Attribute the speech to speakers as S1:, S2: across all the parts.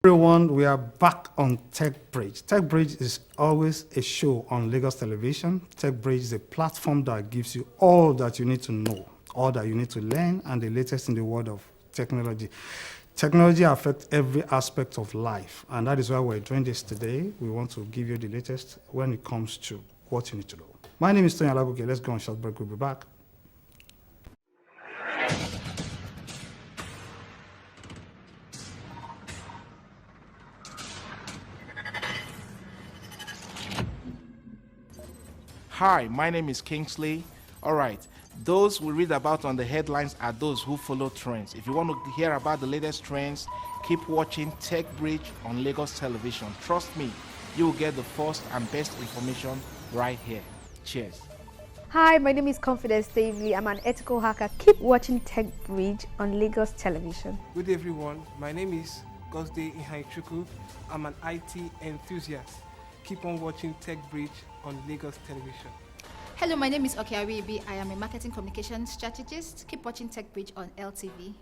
S1: Everyone, we are back on Tech Bridge. Tech Bridge is always a show on Lagos television. Tech Bridge is a platform that gives you all that you need to know, all that you need to learn, and the latest in the world of technology. Technology affects every aspect of life, and that is why we're doing this today. We want to give you the latest when it comes to what you need to know. My name is Tony Alagoke. Let's go on short break. We'll be back.
S2: Hi, my name is Kingsley. All right, those we read about on the headlines are those who follow trends. If you want to hear about the latest trends, keep watching Tech Bridge on Lagos television. Trust me, you will get the first and best information right here. Cheers.
S3: Hi, my name is Confidence Davely. I'm an ethical hacker. Keep watching Tech Bridge on Lagos television.
S4: Good day, everyone. My name is Gosde Ihaichuku. I'm an IT enthusiast. Keep on watching Tech Bridge on Lagos television.
S5: Hello, my name is Okeari Ibi. I am a marketing communication strategist. Keep watching Tech Bridge on LTV.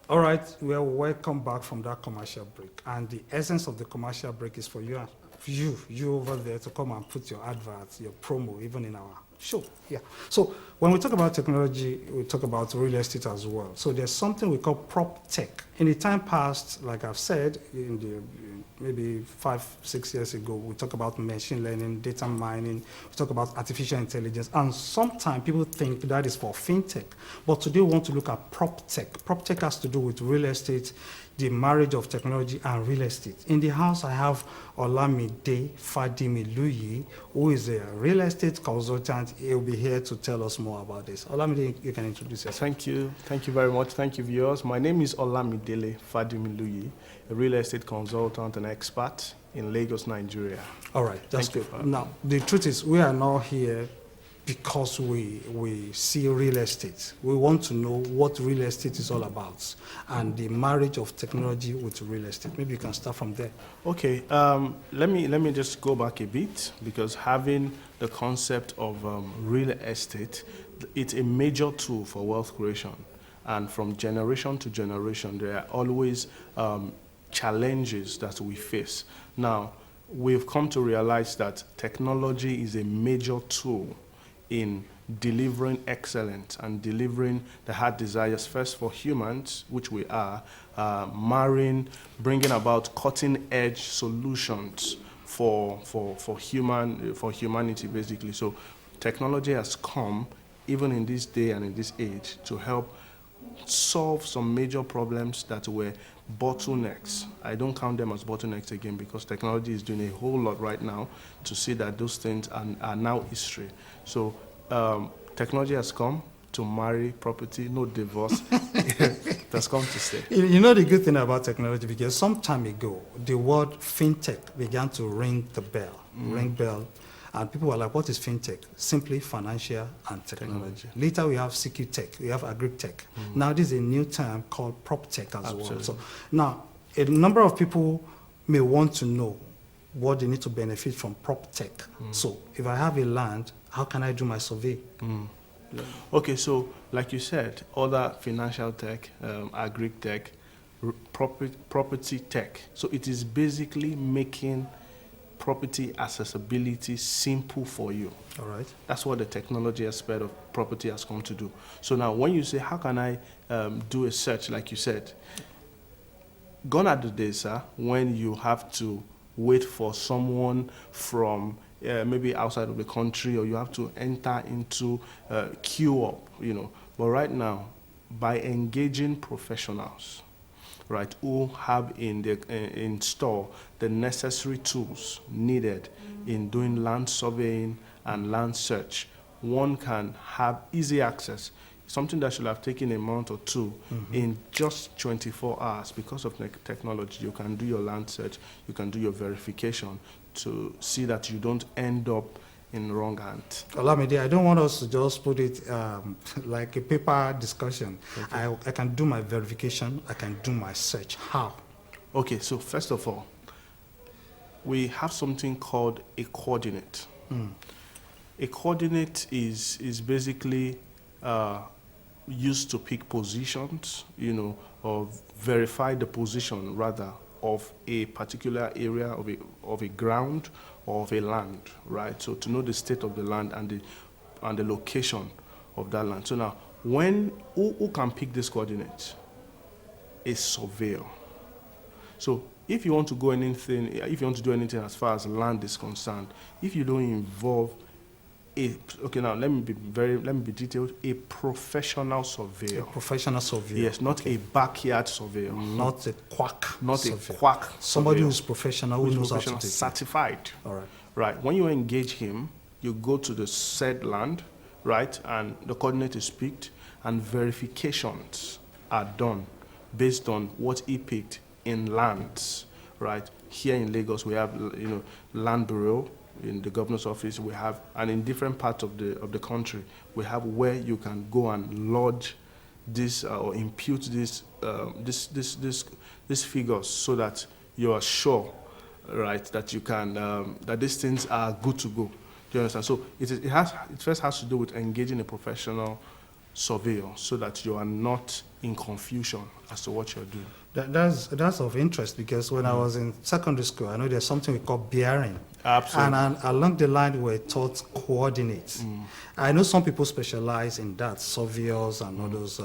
S1: All right, well, welcome back from that commercial break. And the essence of the commercial break is for you over there to come and put your adverts, your promo, even in our show. Yeah. So when we talk about technology, we talk about real estate as well. So there's something we call proptech. In the time past, like I've said, maybe 5-6 years ago, we talk about machine learning, data mining, we talk about artificial intelligence, and sometimes people think that is for fintech. But today we want to look at proptech. Proptech has to do with real estate, the marriage of technology and real estate. In the house, I have Olamide Fadimiluyi, who is a real estate consultant. He'll be here to tell us more about this. Olamide, you can introduce yourself.
S6: Thank you. Thank you very much. Thank you, viewers. My name is Olamide Fadimiluyi, a real estate consultant and expert in Lagos, Nigeria.
S1: All right, that's good. Now, the truth is, we are now here because we see real estate. We want to know what real estate is all about and the marriage of technology with real estate. Maybe you can start from there.
S6: Okay, let me just go back a bit, because having the concept of real estate, it's a major tool for wealth creation. And from generation to generation, there are always challenges that we face. Now, we've come to realize that technology is a major tool in delivering excellence and delivering the heart desires first for humans, which we are, bringing about cutting-edge solutions for humanity, basically. So technology has come, even in this day and in this age, to help solve some major problems that were bottlenecks. I don't count them as bottlenecks again, because technology is doing a whole lot right now to see that those things are now history. So technology has come to marry property, no divorce. It has come to stay.
S1: You know the good thing about technology, because some time ago, the word fintech began to ring the bell, and people were like, what is fintech? Simply financial and technology. Later we have CQ-tech, we have agri-tech. Now this is a new term called proptech as well. So now, a number of people may want to know what they need to benefit from proptech. So if I have a land, how can I do my survey?
S6: Okay, so like you said, other financial tech, agri-tech, property tech. So it is basically making property accessibility simple for you.
S1: All right.
S6: That's what the technology aspect of property has come to do. So now when you say, how can I do a search, like you said, gone are the days, sir, when you have to wait for someone from maybe outside of the country, or you have to enter into queue up, But right now, by engaging professionals, right, who have in store the necessary tools needed in doing land surveying and land search, one can have easy access. Something that should have taken a month or two, in just 24 hours, because of technology. You can do your land search, you can do your verification to see that you don't end up in wrong hands.
S1: Olamide, I don't want us to just put it like a paper discussion. Okay. I can do my verification, I can do my search. How?
S6: Okay, so first of all, we have something called a coordinate. A coordinate is basically used to pick positions, or verify the position rather of a particular area of a ground or of a land, right? So to know the state of the land and the location of that land. So now, who can pick this coordinate? A surveyor. So if you want to do anything as far as land is concerned, if you don't involve let me be detailed. A professional surveyor.
S1: A professional surveyor.
S6: Yes, not a backyard surveyor.
S1: Not a quack.
S6: Not
S1: surveyor.
S6: a quack.
S1: Somebody
S6: surveyor.
S1: who's professional, who knows how to take it.
S6: Certified.
S1: All right.
S6: Right. When you engage him, you go to the said land, right, and the coordinate is picked, and verifications are done based on what he picked in lands, right? Here in Lagos, we have, Land Bureau. In the governor's office, we have, and in different parts of the country, we have where you can go and lodge this or impute this figures, so that you are sure, right, that you can that these things are good to go. Do you understand? So it first has to do with engaging a professional surveyor, so that you are not in confusion as to what you're doing.
S1: That's of interest, because when I was in secondary school, I know there's something we call bearing.
S6: Absolutely.
S1: And along the line, we're taught coordinates. I know some people specialize in that, surveyors and all those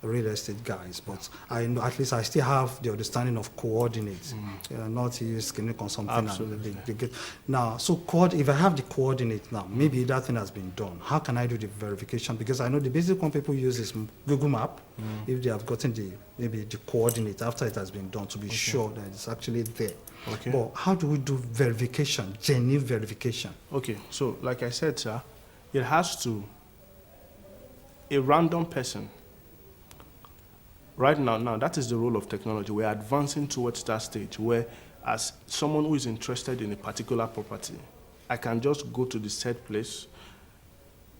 S1: real estate guys, but I know, at least I still have the understanding of coordinates, not use clinic or something.
S6: Absolutely.
S1: They get, now, so if I have the coordinate now, maybe that thing has been done. How can I do the verification? Because I know the basic one people use is Google Map, if they have gotten maybe the coordinate after it has been done, to be sure that it's actually there.
S6: Okay.
S1: But how do we do verification, genuine verification?
S6: Okay, so like I said, sir, it has to, a random person, right now, that is the role of technology. We're advancing towards that stage where, as someone who is interested in a particular property, I can just go to the said place,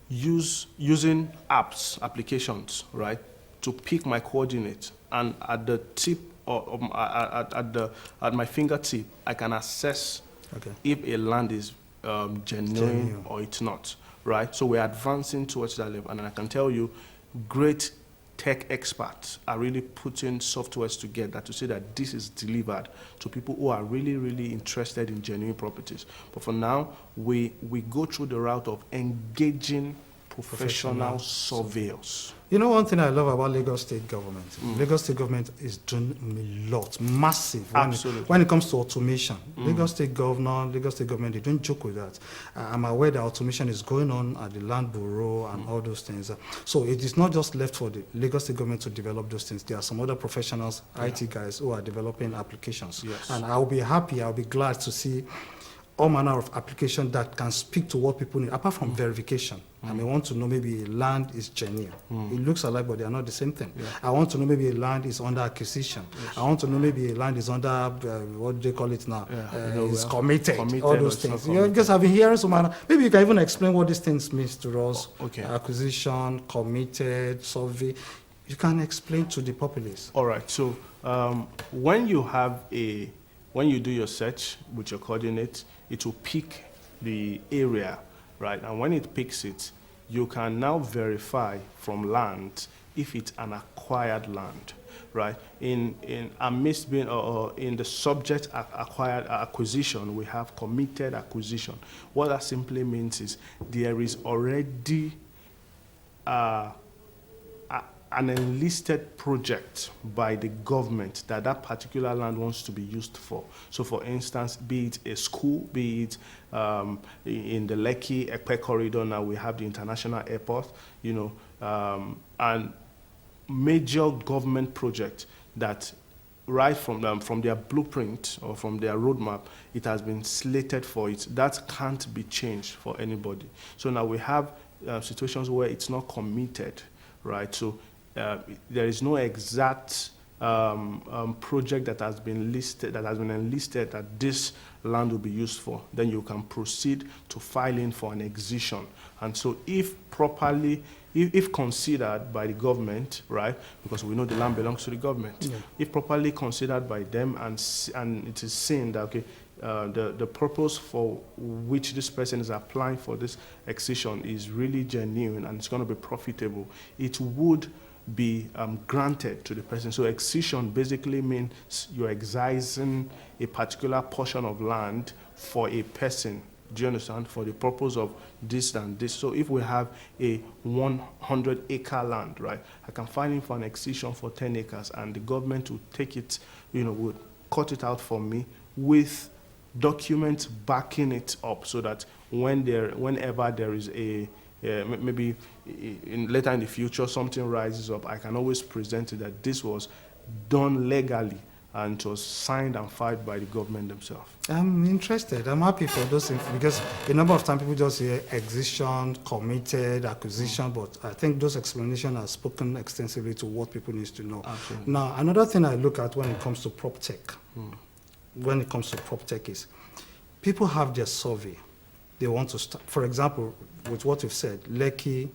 S6: using applications, right, to pick my coordinates, and at the tip at my fingertip, I can assess if a land is genuine or it's not, right? So we're advancing towards that level, and I can tell you, great tech experts are really putting softwares together to say that this is delivered to people who are really, really interested in genuine properties. But for now, we go through the route of engaging professional surveyors.
S1: You know, one thing I love about Lagos State government, Lagos State government is doing a lot, massive, when it comes to automation. Lagos State government, they don't joke with that. I'm aware that automation is going on at the Land Bureau and all those things. So it is not just left for the Lagos State government to develop those things. There are some other professionals, IT guys, who are developing applications.
S6: Yes.
S1: And I'll be happy, I'll be glad to see all manner of application that can speak to what people need, apart from verification. I may want to know maybe land is genuine. It looks alike, but they are not the same thing. Yeah. I want to know maybe a land is under acquisition. Yes. I want to know maybe a land is under, what do they call it now? It's committed, all those things. Because I've been hearing some other, maybe you can even explain what these things means to us.
S6: Okay.
S1: Acquisition, committed, survey. You can explain to the populace.
S6: All right, so when you do your search with your coordinates, it will pick the area, right? And when it picks it, you can now verify from land if it's an acquired land, right? In the subject acquired acquisition, we have committed acquisition. What that simply means is there is already an enlisted project by the government that particular land wants to be used for. So for instance, be it a school, be it in the Lekki-Ekpe corridor, now we have the international airport, and major government project that right from their blueprint or from their roadmap, it has been slated for it. That can't be changed for anybody. So now we have situations where it's not committed, right? So there is no exact project that has been enlisted that this land will be used for. Then you can proceed to filing for an excision. And so if considered by the government, right, because we know the land belongs to the government, if properly considered by them and it is seen that, okay, the purpose for which this person is applying for this excision is really genuine and it's going to be profitable, it would be granted to the person. So excision basically means you're excising a particular portion of land for a person. Do you understand? For the purpose of this and this. So if we have a 100-acre land, right, I can file in for an excision for 10 acres and the government will take it, would cut it out for me with documents backing it up so that whenever there is maybe later in the future something rises up, I can always present it that this was done legally and it was signed and filed by the government themselves.
S1: I'm interested. I'm happy for those things because a number of times people just hear excision, committed, acquisition, but I think those explanations are spoken extensively to what people need to know.
S6: Absolutely.
S1: Now, another thing I look at when it comes to proptech, is people have their survey. They want to start, for example, with what you've said, Lekki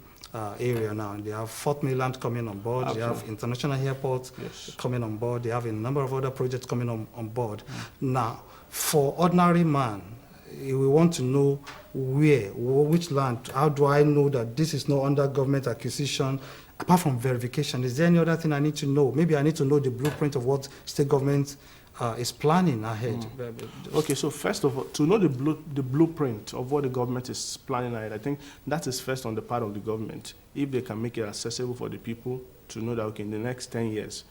S1: area now, and they have Fort Mainland coming on board,
S6: Absolutely.
S1: They have international airports coming on board, they have a number of other projects coming on board. Now, for ordinary man, we want to know which land, how do I know that this is not under government acquisition? Apart from verification, is there any other thing I need to know? Maybe I need to know the blueprint of what state government is planning ahead.
S6: Okay, so first of all, to know the blueprint of what the government is planning ahead, I think that is first on the part of the government. If they can make it accessible for the people to know that, okay, in the next 10 years,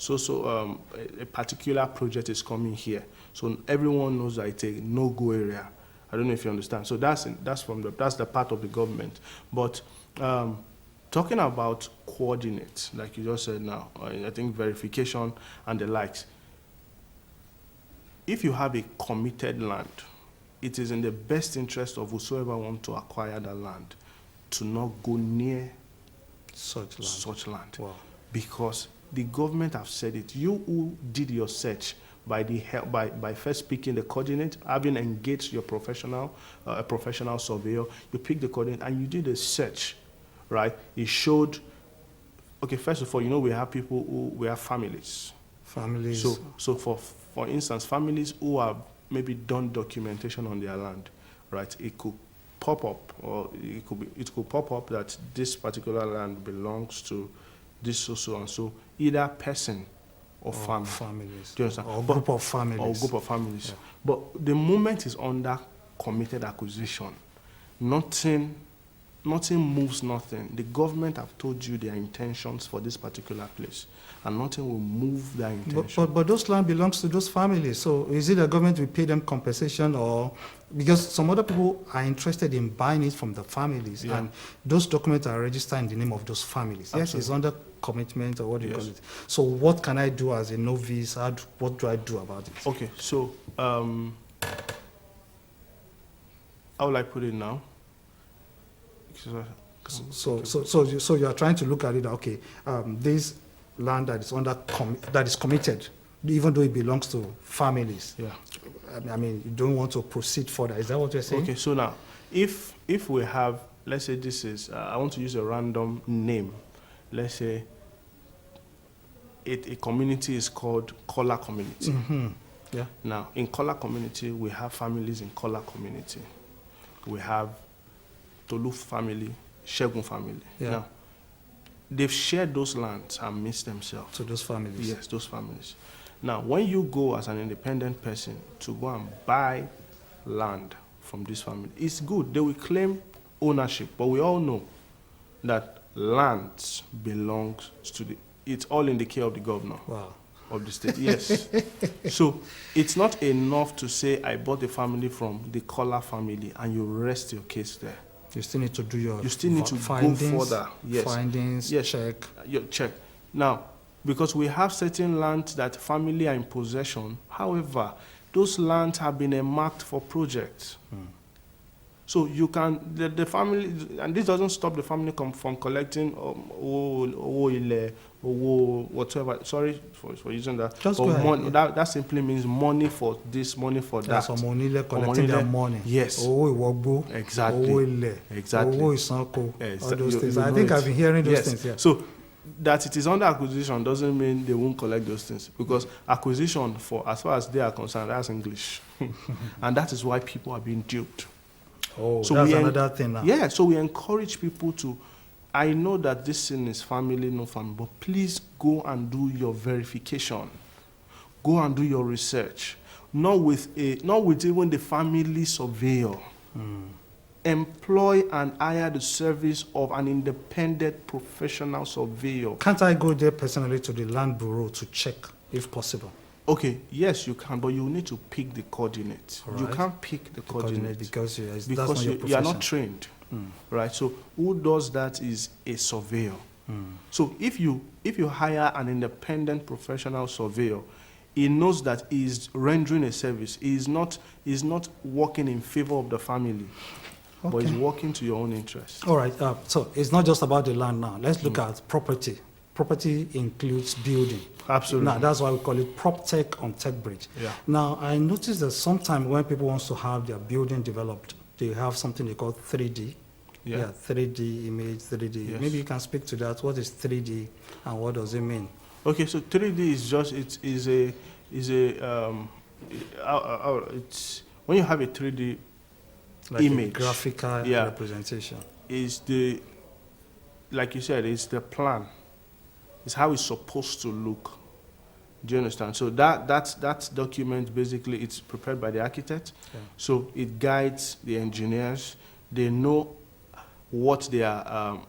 S6: a particular project is coming here. So everyone knows that it's a no-go area. I don't know if you understand. So that's the part of the government. But talking about coordinates, like you just said now, I think verification and the likes, if you have a committed land, it is in the best interest of whosoever wants to acquire that land to not go near such land. Wow. Because the government have said it. You who did your search by first picking the coordinate, having engaged your professional surveyor, you picked the coordinate and you did a search, right? It showed, okay, first of all, we have people we have families.
S1: Families.
S6: So for instance, families who have maybe done documentation on their land, right? It could pop up, or it could pop up that this particular land belongs to this so and so, either person or
S1: families.
S6: Do you understand?
S1: Or group of families.
S6: Or group of families. Yeah. But the moment is under committed acquisition, nothing moves nothing. The government have told you their intentions for this particular place, and nothing will move their intention.
S1: But those land belongs to those families. So is it the government will pay them compensation, or because some other people are interested in buying it from the families, and those documents are registered in the name of those families. Absolutely. Yes, it's under commitment, or what do you call it? So what can I do as a novice? What do I do about it?
S6: Okay, so how will I put it now?
S1: So you are trying to look at it. Okay, this land that is committed, even though it belongs to families.
S6: Yeah.
S1: I mean, you don't want to proceed further. Is that what you're saying?
S6: Okay. So now, if we have, let's say this is, I want to use a random name. Let's say a community is called Kola community.
S1: Mm-hmm. Yeah.
S6: Now, in Kola community, we have families in Kola community. We have Tolu family, Shegun family.
S1: Yeah.
S6: Now, they've shared those lands and missed themselves.
S1: To those families?
S6: Yes, those families. Now, when you go as an independent person to go and buy land from this family, it's good. They will claim ownership, but we all know that land belongs to it's all in the care of the governor.
S1: Wow.
S6: Of the state. Yes. So it's not enough to say I bought the family from the Kola family and you rest your case there.
S1: You still need to do your
S6: You still need to
S1: findings,
S6: go further. Yes.
S1: Findings,
S6: yes.
S1: check.
S6: Check. Now, because we have certain lands that family are in possession, however, those lands have been earmarked for projects. So you can, the family, and this doesn't stop the family from collecting whatever. Sorry for using that.
S1: Just go ahead.
S6: That simply means money for this, money for that.
S1: Some money collecting their money.
S6: Yes.
S1: Exactly.
S6: Exactly.
S1: All those things. I think I've been hearing those things. Yeah.
S6: So that it is under acquisition doesn't mean they won't collect those things, because acquisition, for as far as they are concerned, that's English. And that is why people are being duped.
S1: Oh,
S6: So
S1: that's
S6: we
S1: another thing now.
S6: Yeah, so we encourage people to, I know that this thing is family, no family, but please go and do your verification. Go and do your research. Not with even the family surveyor. Employ and hire the service of an independent professional surveyor.
S1: Can't I go there personally to the land bureau to check if possible?
S6: Okay, yes, you can, but you need to pick the coordinates.
S1: All
S6: You
S1: right.
S6: can't pick the coordinates
S1: because that's not
S6: because
S1: your
S6: you are not
S1: profession.
S6: trained, right? So who does that is a surveyor. So if you hire an independent professional surveyor, he knows that he is rendering a service. He is not working in favor of the family, but
S1: Okay.
S6: he's working to your own interest.
S1: All right, so it's not just about the land now. Let's look at property. Property includes building.
S6: Absolutely.
S1: Now, that's why we call it proptech on TechBridge.
S6: Yeah.
S1: Now, I noticed that sometimes when people want to have their building developed, they have something they call 3D.
S6: Yeah.
S1: 3D image, 3D.
S6: Yes.
S1: Maybe you can speak to that. What is 3D and what does it mean?
S6: Okay, so 3D is just it's when you have a 3D
S1: Like
S6: image,
S1: a graphical
S6: yeah,
S1: representation.
S6: is the, like you said, it's the plan. It's how it's supposed to look. Do you understand? So that document, basically, it's prepared by the architect.
S1: Yeah.
S6: So it guides the engineers. They know what they are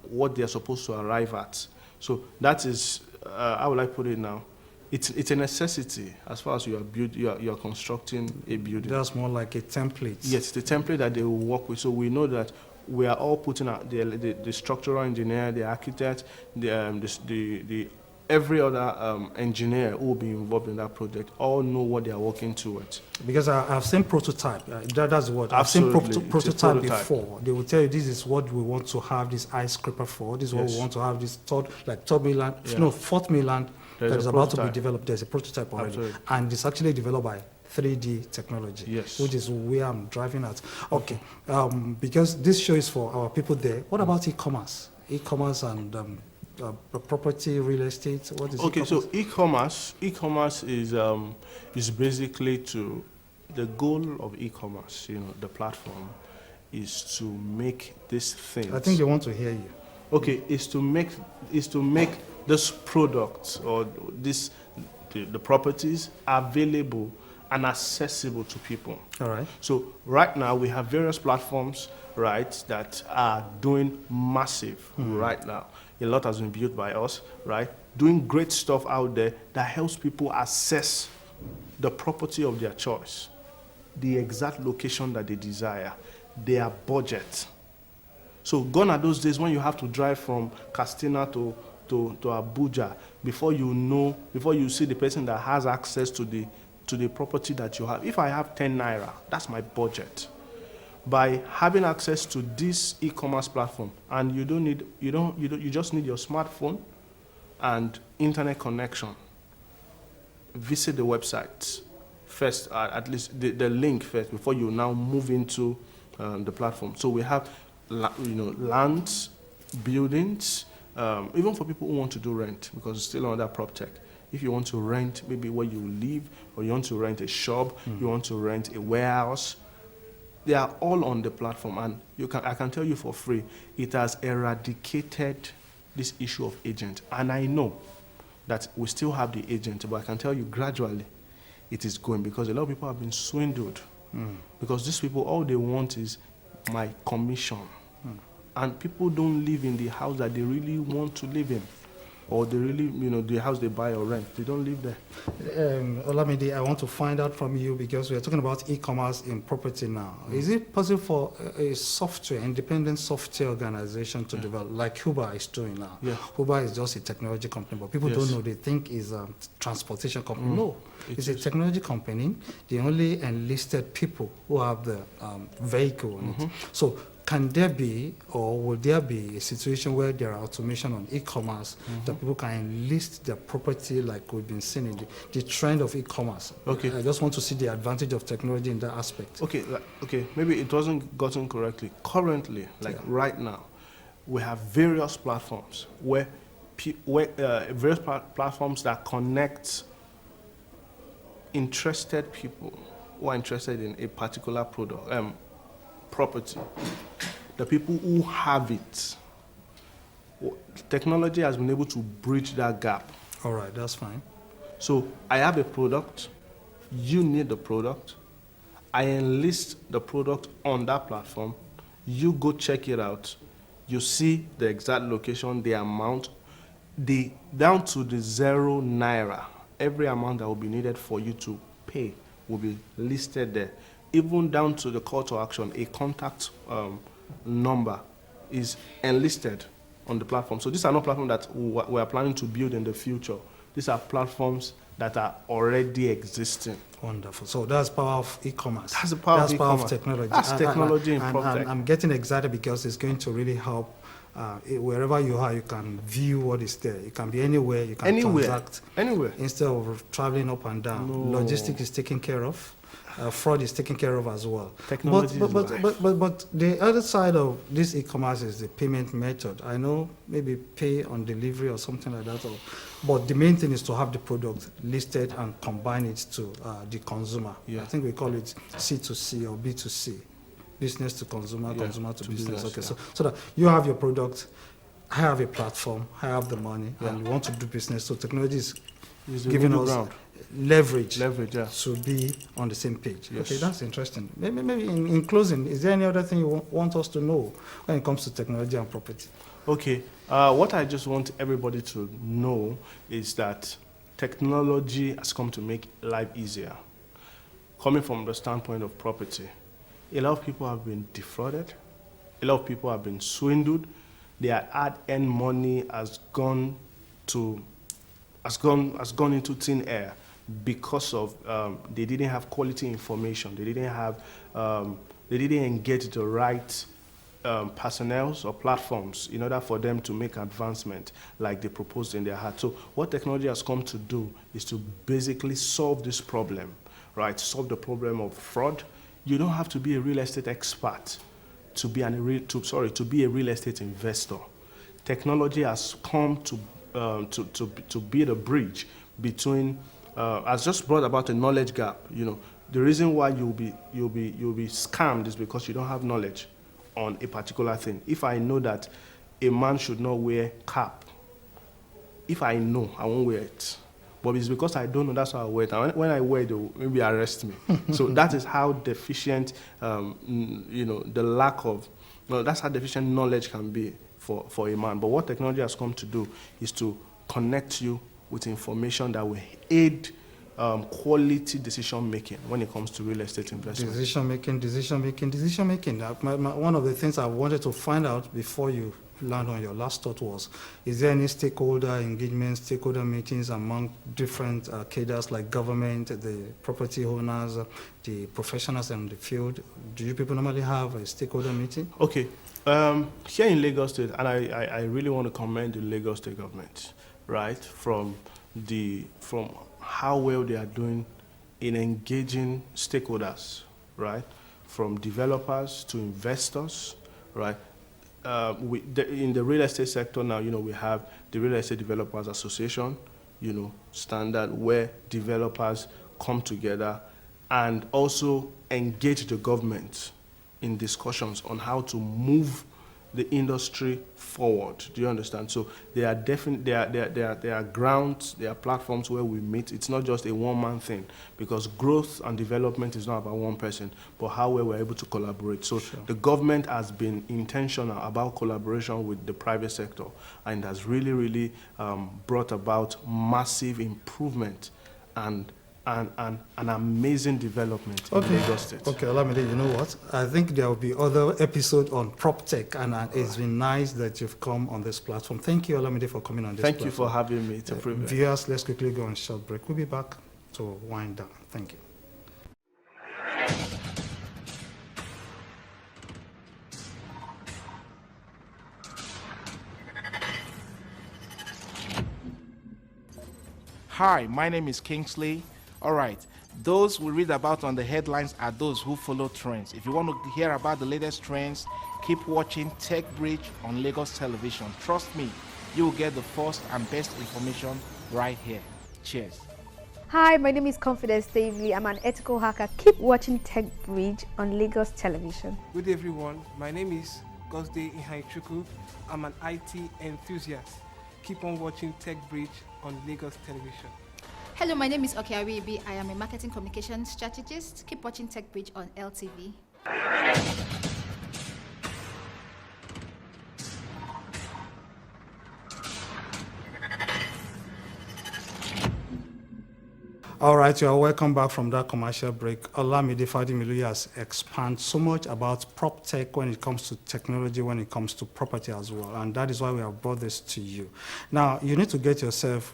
S6: supposed to arrive at. So that is, how would I put it now? It's a necessity as far as you are constructing a building.
S1: That's more like a template.
S6: Yes, the template that they will work with. So we know that we are all putting out the structural engineer, the architect, the every other engineer who will be involved in that project all know what they are working towards.
S1: Because I've seen prototype. That's what I've seen
S6: Absolutely, it's a
S1: prototype
S6: prototype.
S1: before. They will tell you this is what we want to have this ice scraper for. This is what
S6: Yes.
S1: we want to have this third mainland,
S6: Yeah.
S1: no, fourth mainland
S6: There's
S1: that
S6: a
S1: is about to be
S6: prototype.
S1: developed. There's a prototype already,
S6: Absolutely.
S1: and it's actually developed by 3D technology.
S6: Yes.
S1: Which is where I'm driving at. Okay, because this show is for our people there. What about e-commerce? E-commerce and property, real estate. What is
S6: Okay,
S1: e-commerce?
S6: so e-commerce is basically the goal of e-commerce. The platform is to make these things.
S1: I think they want to hear you.
S6: Okay, is to make this product or the properties available and accessible to people.
S1: All right.
S6: So right now we have various platforms, right, that are doing massive right now. A lot has been built by us, right, doing great stuff out there that helps people access the property of their choice, the exact location that they desire, their budget. So gone are those days when you have to drive from Castina to Abuja before you see the person that has access to the property that you have. If I have 10 naira, that's my budget. By having access to this e-commerce platform, and you just need your smartphone and internet connection. Visit the website first, at least the link first, before you now move into the platform. So we have lands, buildings, even for people who want to do rent, because it's still under proptech. If you want to rent maybe where you live, or you want to rent a shop, you want to rent a warehouse, they are all on the platform. And I can tell you for free, it has eradicated this issue of agent. And I know that we still have the agent, but I can tell you gradually it is going, because a lot of people have been swindled. Because these people, all they want is my commission. And people don't live in the house that they really want to live in, or they really, the house they buy or rent, they don't live there.
S1: Olamide, I want to find out from you, because we are talking about e-commerce in property now. Is it possible for a independent software organization to develop, like Uber is doing now?
S6: Yeah.
S1: Uber is just a technology company, but people don't know. They think it's a transportation company. No, it's a technology company. They only enlisted people who have the vehicle on it. So can there be, or will there be, a situation where there are automation on e-commerce that people can enlist their property, like we've been seeing in the trend of e-commerce?
S6: Okay.
S1: I just want to see the advantage of technology in that aspect.
S6: Okay, maybe it wasn't gotten correctly. Currently, right now, we have various platforms where various platforms that connect interested people who are interested in a particular product, property. The people who have it. Technology has been able to bridge that gap.
S1: All right, that's fine.
S6: So I have a product, you need the product, I enlist the product on that platform, you go check it out, you see the exact location, the amount, down to the 0 naira, every amount that will be needed for you to pay will be listed there. Even down to the call to action, a contact number is enlisted on the platform. So these are not platforms that we are planning to build in the future. These are platforms that are already existing.
S1: Wonderful. So that's power of e-commerce.
S6: That's the power of e-commerce.
S1: Technology.
S6: That's technology in
S1: and
S6: proptech.
S1: I'm getting excited because it's going to really help. Wherever you are, you can view what is there. You can be anywhere. You can transact.
S6: Anywhere.
S1: Instead of traveling up and down.
S6: No.
S1: Logistics is taken care of. Fraud is taken care of as well.
S6: Technology
S1: but,
S6: is
S1: but,
S6: life.
S1: but the other side of this e-commerce is the payment method. I know maybe pay on delivery or something like that. But the main thing is to have the product listed and combine it to the consumer.
S6: Yeah.
S1: I think we call it C2C or B2C. Business to consumer,
S6: Yeah,
S1: consumer to business. Okay,
S6: yeah.
S1: so that you have your product, I have a platform, I have the money,
S6: Yeah.
S1: and you want to do business. So technology is
S6: It's the
S1: giving
S6: middle
S1: us
S6: ground.
S1: leverage
S6: Yeah.
S1: to be on the same page.
S6: Yes.
S1: Okay, that's interesting. Maybe in closing, is there any other thing you want us to know when it comes to technology and property?
S6: Okay, what I just want everybody to know is that technology has come to make life easier. Coming from the standpoint of property, a lot of people have been defrauded, a lot of people have been swindled, their hard-earned money has gone into thin air because of they didn't have quality information, they didn't engage the right personnel or platforms in order for them to make advancement like they proposed in their heart. So what technology has come to do is to basically solve this problem, right? Solve the problem of fraud. You don't have to be a real estate expert to be a real estate investor. Technology has come to be the bridge between has just brought about a knowledge gap. You know, the reason why you'll be scammed is because you don't have knowledge on a particular thing. If I know that a man should not wear cap, if I know, I won't wear it. But it's because I don't know, that's how I wear it. And when I wear it, they'll maybe arrest me. So that is how deficient, the lack of, that's how deficient knowledge can be for a man. But what technology has come to do is to connect you with information that will aid quality decision making when it comes to real estate investment. Decision
S1: making. One of the things I wanted to find out before you land on your last thought was, is there any stakeholder engagement, stakeholder meetings among different cadres like government, the property owners, the professionals in the field? Do you people normally have a stakeholder meeting?
S6: Okay. Here in Lagos State, and I really want to commend the Lagos State government, right, from how well they are doing in engaging stakeholders, right, from developers to investors, right. In the real estate sector now, we have the Real Estate Developers Association, standard where developers come together and also engage the government in discussions on how to move the industry forward. Do you understand? So there are grounds, there are platforms where we meet. It's not just a one-man thing, because growth and development is not about one person, but how well we're able to collaborate. So sure. The government has been intentional about collaboration with the private sector, and has really, really brought about massive improvement and an amazing development in Lagos State.
S1: Okay, Olamide, you know what? I think there will be other episodes on proptech, and it's been nice that you've come on this platform. Thank you, Olamide, for coming on this platform.
S6: Thank you for having me. It's a privilege.
S1: Viewers, let's quickly go on a short break. We'll be back to wind down. Thank you.
S2: Hi, my name is Kingsley. All right, those we read about on the headlines are those who follow trends. If you want to hear about the latest trends, keep watching Tech Bridge on Lagos Television. Trust me, You will get the first and best information right here. Cheers.
S3: Hi, my name is Confidence Stavely. I'm an ethical hacker. Keep watching Tech Bridge on Lagos Television.
S4: Good day, everyone. My name is Gosde Ihaichuku. I'm an IT enthusiast. Keep on watching Tech Bridge on Lagos Television.
S5: Hello, my name is Okeawibi. I am a marketing communication strategist. Keep watching Tech Bridge on LTV.
S1: All right, you are welcome back from that commercial break. Olamide Fadimilu has expanded so much about prop tech when it comes to technology, when it comes to property as well, and that is why we have brought this to you. Now, you need to get yourself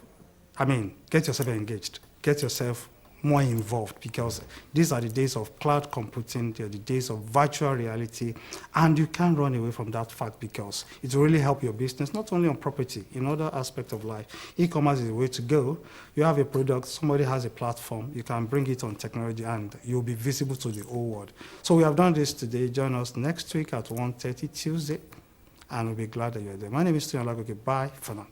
S1: engaged, get yourself more involved, because these are the days of cloud computing, they're the days of virtual reality, and you can't run away from that fact because it will really help your business, not only on property, in other aspects of life. E-commerce is the way to go. You have a product, somebody has a platform, you can bring it on technology and you'll be visible to the whole world. So we have done this today. Join us next week at 1:30 Tuesday, and we'll be glad that you're there. My name is Tian Lagoke. Bye for now.